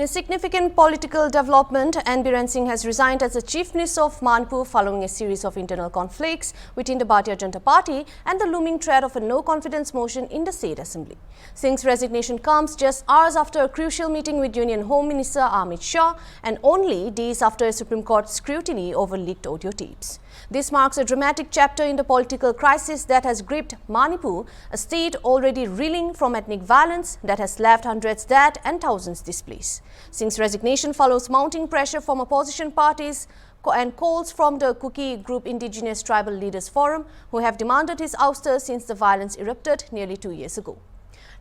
A significant political development, and Biren Singh has resigned as the Chief Minister of Manipur following a series of internal conflicts within the Bharatiya Janata Party and the looming threat of a no-confidence motion in the State Assembly. Singh's resignation comes just hours after a crucial meeting with Union Home Minister Amit Shah and only days after a Supreme Court scrutiny over leaked audio tapes. This marks a dramatic chapter in the political crisis that has gripped Manipur, a state already reeling from ethnic violence that has left hundreds dead and thousands displaced. Singh's resignation follows mounting pressure from opposition parties and calls from the Kuki Group Indigenous Tribal Leaders Forum, who have demanded his ouster since the violence erupted nearly 2 years ago.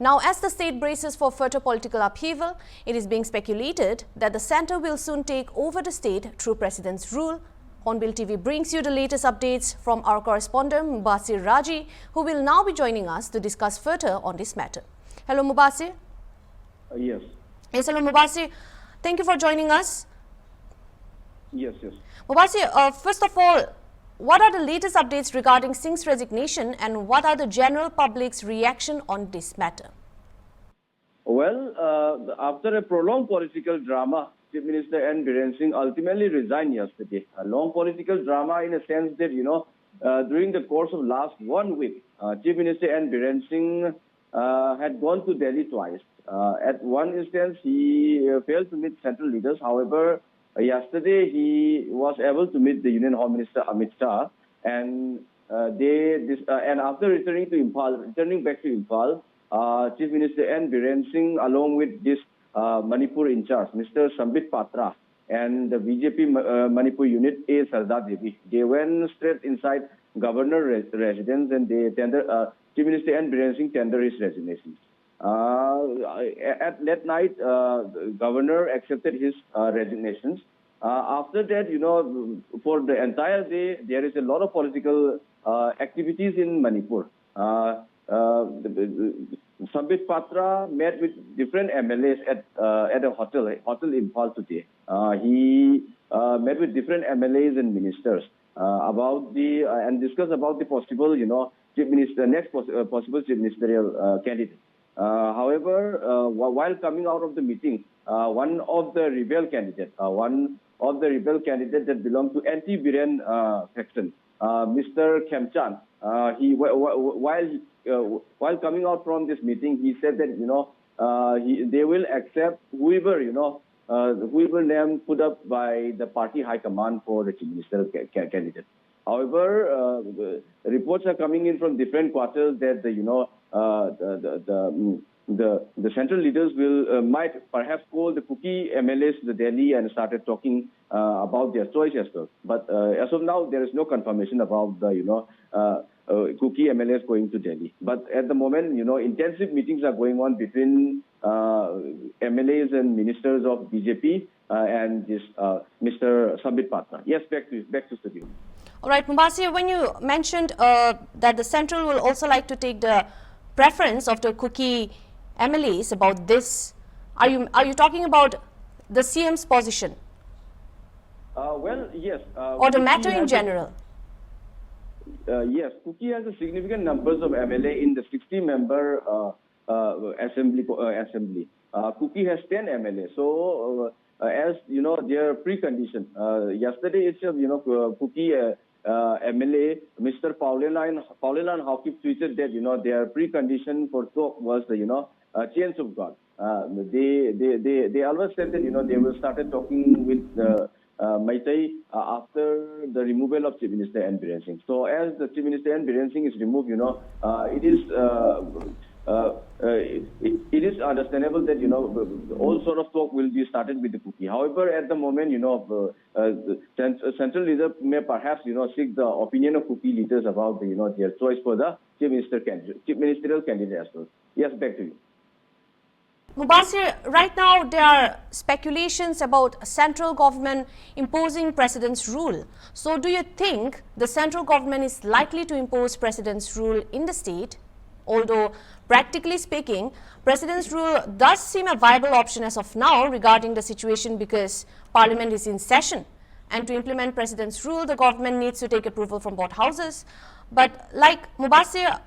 Now, as the state braces for further political upheaval, it is being speculated that the centre will soon take over the state through President's rule. Hornbill TV brings you the latest updates from our correspondent Mubasir Raji, who will now be joining us to discuss further on this matter. Hello, Mubasir. Yes. Yes, hello, Mubasir. Thank you for joining us. Yes. Mubasir, first of all, what are the latest updates regarding Singh's resignation and what are the general public's reaction on this matter? Well, after a prolonged political drama, Chief Minister N. Biren Singh ultimately resigned yesterday. A long political drama in a sense that, during the course of last 1 week, Chief Minister N. Biren Singh had gone to Delhi twice. At one instance, he failed to meet central leaders. However, yesterday he was able to meet the Union Home Minister Amit Shah, and after returning back to Imphal, Chief Minister N. Biren Singh, along with this Manipur in charge, Mr. Sambit Patra, and the BJP Manipur unit A. Sarda Devi, they went straight inside governor residence and they Chief Minister N. Biren Singh tendered his resignation. At that night, the governor accepted his resignations. After that, for the entire day, there is a lot of political activities in Manipur. Sambit Patra met with different MLAs at a hotel Imphal today. He met with different MLAs and ministers and discussed about the possible, possible chief ministerial candidate. However, while coming out of the meeting, one of the rebel candidates that belonged to anti-Biren faction, Mr. Khemchan, while coming out from this meeting, he said that they will accept whoever name put up by the party high command for the chief ministerial candidate. However, reports are coming in from different quarters that the central leaders might perhaps call the Kuki MLAs to Delhi and started talking about their choice as well. But as of now, there is no confirmation about the Kuki MLAs going to Delhi. But at the moment, intensive meetings are going on between MLAs and ministers of BJP and this Mr. Sambit Patra. Yes, back to studio. All right, Mubasir, when you mentioned that the central will also like to take the preference of the Kuki MLAs about this, are you talking about the CM's position? Well, yes. Or the matter in general? Yes, Kuki has a significant numbers of MLA in the 60-member assembly. Kuki has 10 MLA. So, as their precondition. Yesterday itself, Kuki MLA, Mr. Paulinan Hawkip tweeted that their precondition for talk was the change of God. They always said that they will start talking with the Maitai after the removal of Chief Minister N. Biren Singh. So as the Chief Minister N. Biren Singh is removed, it is understandable that all sort of talk will be started with the Kuki. However, at the moment, the central leader may perhaps seek the opinion of Kuki leaders about their choice for the chief ministerial candidate as well. Yes, back to you. Mubasir, right now there are speculations about central government imposing president's rule. So do you think the central government is likely to impose president's rule in the state? Although, practically speaking, president's rule does seem a viable option as of now regarding the situation because parliament is in session. And to implement president's rule, the government needs to take approval from both houses. But like Mubasir,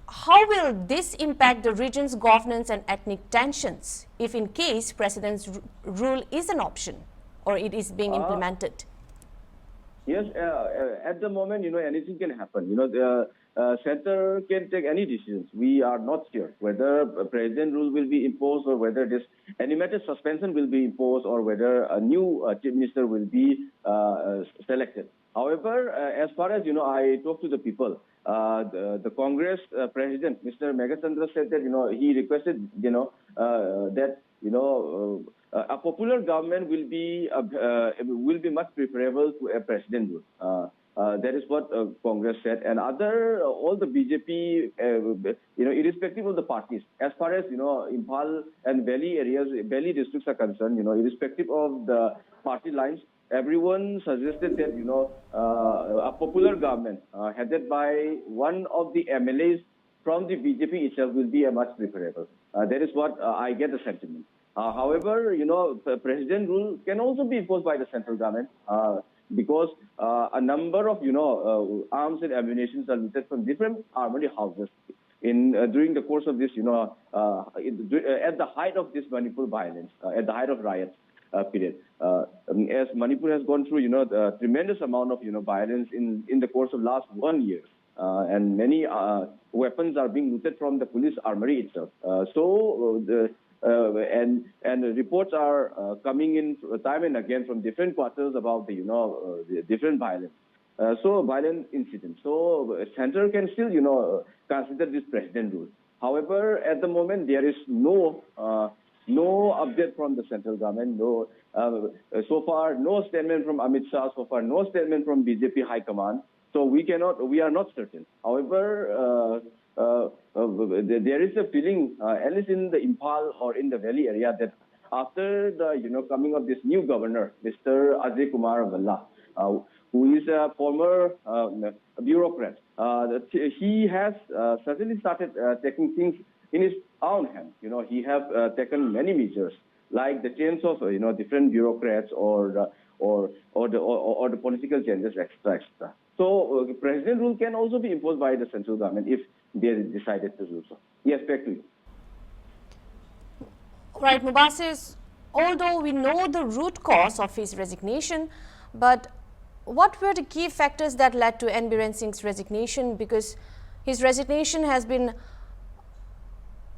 how will this impact the region's governance and ethnic tensions if in case president's rule is an option or it is being implemented? Yes, at the moment, anything can happen. The center can take any decisions. We are not sure whether a president rule will be imposed or whether this animated suspension will be imposed or whether a new chief minister will be selected. However, as far as, I talked to the people, the Congress president, Mr. Megachandra, said that, he requested, that, a popular government will be much preferable to a president rule. That is what Congress said, and all the BJP, irrespective of the parties, as far as Imphal and Valley areas, Valley districts are concerned, irrespective of the party lines, everyone suggested that a popular government headed by one of the MLAs from the BJP itself will be a much preferable. That is what I get the sentiment. However, the president rule can also be imposed by the central government because a number of, arms and ammunition are looted from different armory houses during the course of this, at the height of this Manipur violence, at the height of riots period. As Manipur has gone through, the tremendous amount of, violence in the course of last 1 year. And many weapons are being looted from the police armory itself. And reports are coming in time and again from different quarters about the different violence. Violent incidents. So center can still consider this president rule. However, at the moment there is no update from the central government. So far no statement from Amit Shah. So far no statement from BJP High Command. So we are not certain. However, there is a feeling, at least in the Imphal or in the Valley area, that after the coming of this new governor, Mr. Ajay Kumar Valla, who is a former bureaucrat, he has certainly started taking things in his own hands. He have taken many measures, like the change of different bureaucrats or the political changes, extra. So president rule can also be imposed by the central government if they decided to do so. Yes, back to you. Right, Mubasir, although we know the root cause of his resignation, but what were the key factors that led to N. Biren Singh's resignation? Because his resignation has been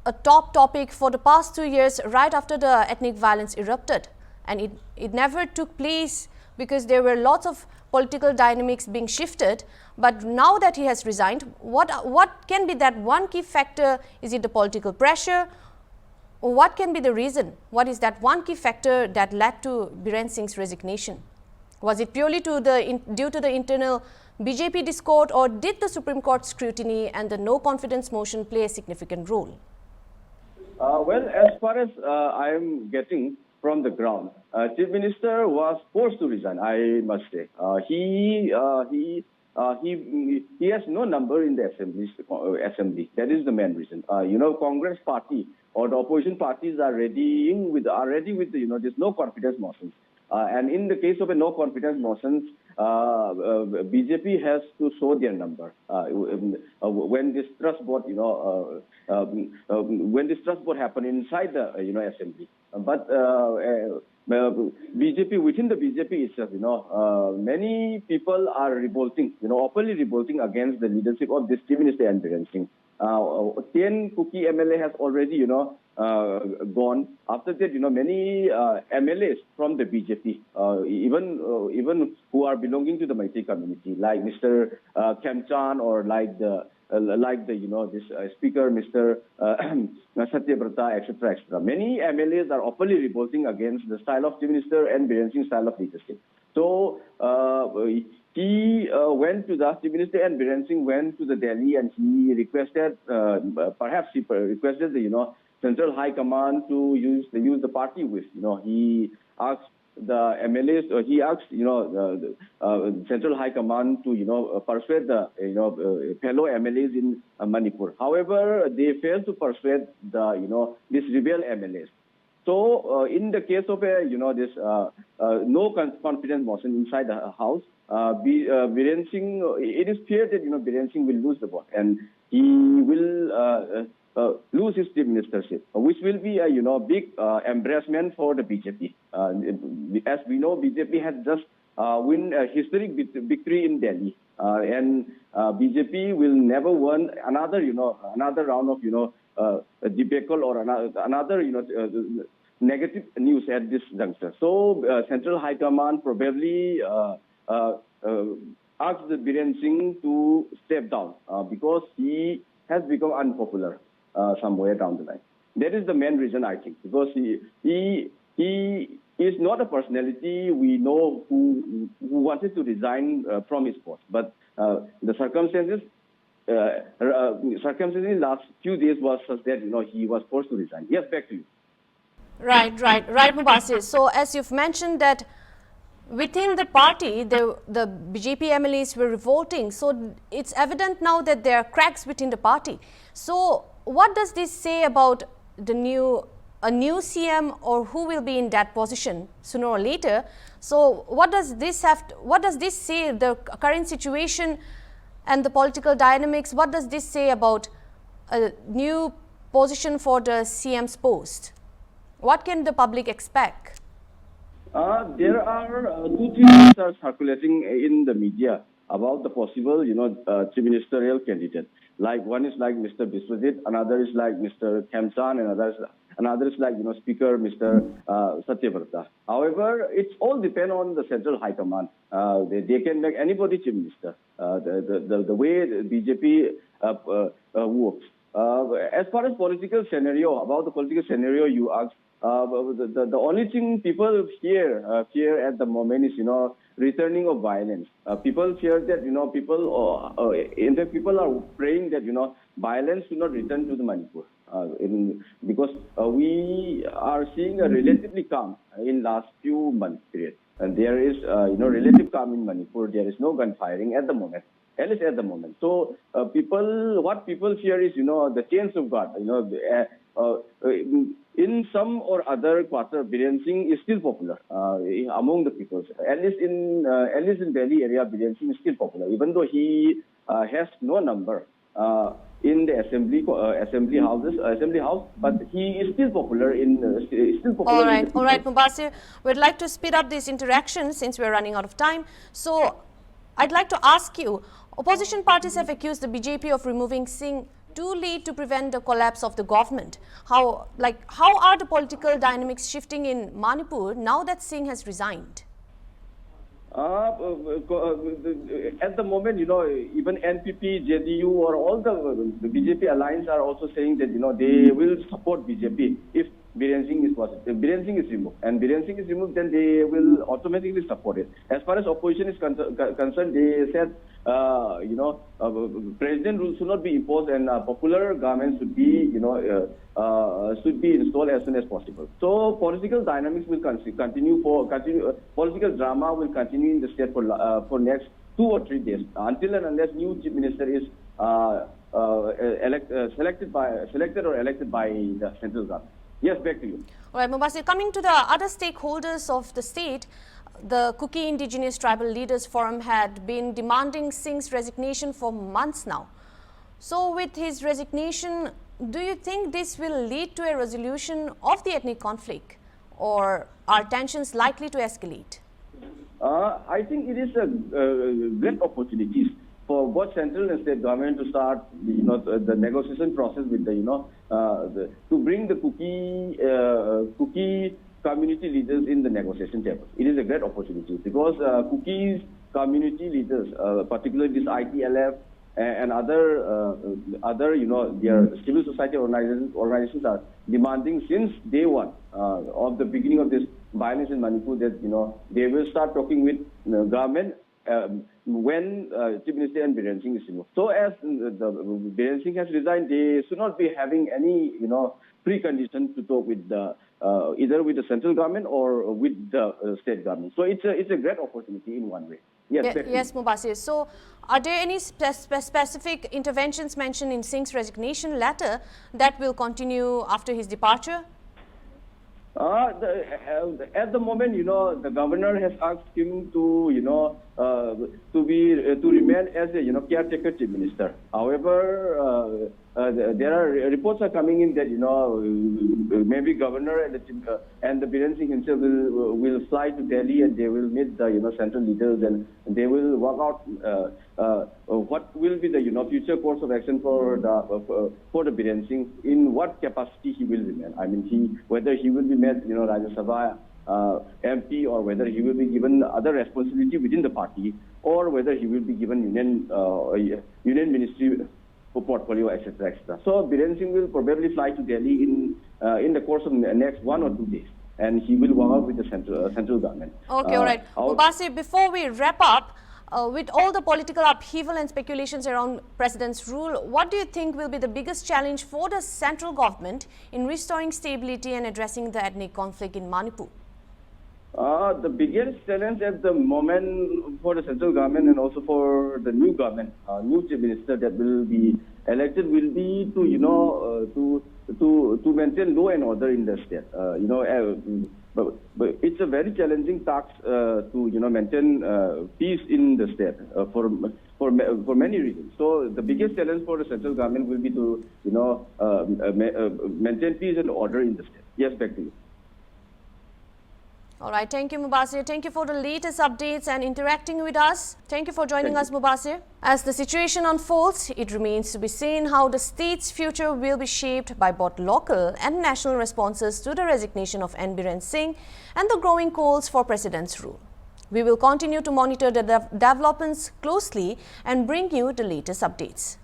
a top topic for the past 2 years, right after the ethnic violence erupted. And it never took place because there were lots of political dynamics being shifted. But now that he has resigned, what can be that one key factor? Is it the political pressure? Or what can be the reason? What is that one key factor that led to Biren Singh's resignation? Was it purely due to the internal BJP discord, or did the Supreme Court scrutiny and the no confidence motion play a significant role? Well, as far as I am getting from the ground, Chief Minister was forced to resign, I must say. He has no number in the assembly. That is the main reason. Congress party or the opposition parties are ready with this no confidence motions. And in the case of a no confidence motions, BJP has to show their number. When this trust vote, when this trust vote happened inside the assembly, but BJP, within the BJP itself, many people are revolting, openly revolting against the leadership of this Chief Minister N. Biren Singh. 10 Kuki MLA has already, gone. After that, many MLAs from the BJP, even who are belonging to the Maithei community, like Mr. Khemchan or like the this speaker, Mr. Satyabrata, etc., etc. Many MLAs are openly revolting against the style of Chief Minister and Biren Singh's style of leadership. So he went to the Chief Minister and Biren Singh went to the Delhi, and he requested, perhaps he requested the Central High Command to use the party whip. He asked the MLAs, he asked the Central High Command to persuade the fellow MLAs in Manipur. However, they failed to persuade the these rebel MLAs. So in the case of this no confidence motion inside the house, Biren Singh, it is feared that Biren Singh will lose the vote, and he will lose his chief ministership, which will be a big embarrassment for the BJP. As we know, BJP has just win a historic victory in Delhi, and BJP will never win another another round of debacle or another negative news at this juncture. So Central High Command probably asked the Biren Singh to step down because he has become unpopular somewhere down the line. That is the main reason, I think, because he is not a personality we know who wanted to resign from his post, but the circumstances last few days was such that he was forced to resign. Yes, back to you. Right, Mubasir. So as you've mentioned that within the party, the BJP MLAs were revolting. So it's evident now that there are cracks within the party. So what does this say about a new CM or who will be in that position sooner or later? So what does this say, the current situation and the political dynamics? What does this say about a new position for the CM's post? What can the public expect? There are 2-3 things are circulating in the media about the possible, chief ministerial candidate. Like one is like Mr. Biswajit, another is like Mr. Khemchan, and another is like Speaker Mr. Satyavrata. However, it's all depend on the Central High Command. They can make anybody chief minister. The way the BJP works. As far as political scenario you asked. The only thing people fear at the moment is returning of violence. People fear that in fact people are praying that violence will not return to the Manipur because we are seeing a relatively calm in last few months period, and there is relative calm in Manipur. There is no gun firing at the moment. At least at the moment. So what people fear is the change of guard. In some or other quarter, Biren Singh is still popular among the people. At least in Delhi area, Biren Singh is still popular, even though he has no number in the assembly house, but he is still popular All right, Mubasir. We'd like to speed up this interaction since we're running out of time. So I'd like to ask you, opposition parties have accused the BJP of removing Singh too late to prevent the collapse of the government. How are the political dynamics shifting in Manipur now that Singh has resigned? At the moment, even NPP, JDU, or all the BJP alliance are also saying that they will support BJP if Biren Singh is positive. Biren Singh is removed, and Biren Singh is removed, then they will automatically support it. As far as opposition is concerned, they said president rules should not be imposed, and popular government should be installed as soon as possible. So political dynamics will continue. Political drama will continue in the state for next 2 or 3 days until and unless new chief minister is selected or elected by the central government. Yes, back to you. All right, Mubasir, coming to the other stakeholders of the state, the Kuki Indigenous Tribal Leaders Forum had been demanding Singh's resignation for months now. So with his resignation, do you think this will lead to a resolution of the ethnic conflict, or are tensions likely to escalate? I think it is a great opportunity for both central and state government to start the negotiation process with to bring the Kuki community leaders in the negotiation table. It is a great opportunity because Kuki's community leaders, particularly this ITLF and other their civil society organizations are demanding since day one of the beginning of this violence in Manipur that they will start talking with government when Chief Minister and Biren Singh is removed. So as the Biren Singh has resigned, they should not be having any precondition to talk with the either with the central government or with the state government. So it's a great opportunity in one way. Yes, Mubasir. So are there any specific interventions mentioned in Singh's resignation letter that will continue after his departure? At the moment, the governor has asked him to, to remain as a, caretaker chief minister. However, there are reports are coming in that, maybe governor and the Biren Singh himself will fly to Delhi and they will meet the, central leaders and they will work out what will be the, future course of action for the Biren Singh, in what capacity he will remain. I mean, whether he will be made, Rajya Sabha MP, or whether he will be given other responsibility within the party, or whether he will be given union ministry portfolio, etc., etc. So Biren Singh will probably fly to Delhi in the course of the next 1 or 2 days, and he will work out with the central government. Okay, all right. Mubasir, before we wrap up, with all the political upheaval and speculations around President's rule, what do you think will be the biggest challenge for the central government in restoring stability and addressing the ethnic conflict in Manipur? The biggest challenge at the moment for the central government and also for the new government, new chief minister that will be elected, will be to to maintain law and order in the state. But it's a very challenging task to maintain peace in the state for many reasons. So the biggest challenge for the central government will be to maintain peace and order in the state. Yes, back to you. All right. Thank you, Mubasir. Thank you for the latest updates and interacting with us. Thank you for joining us, Mubasir. As the situation unfolds, it remains to be seen how the state's future will be shaped by both local and national responses to the resignation of Biren Singh and the growing calls for President's rule. We will continue to monitor the developments closely and bring you the latest updates.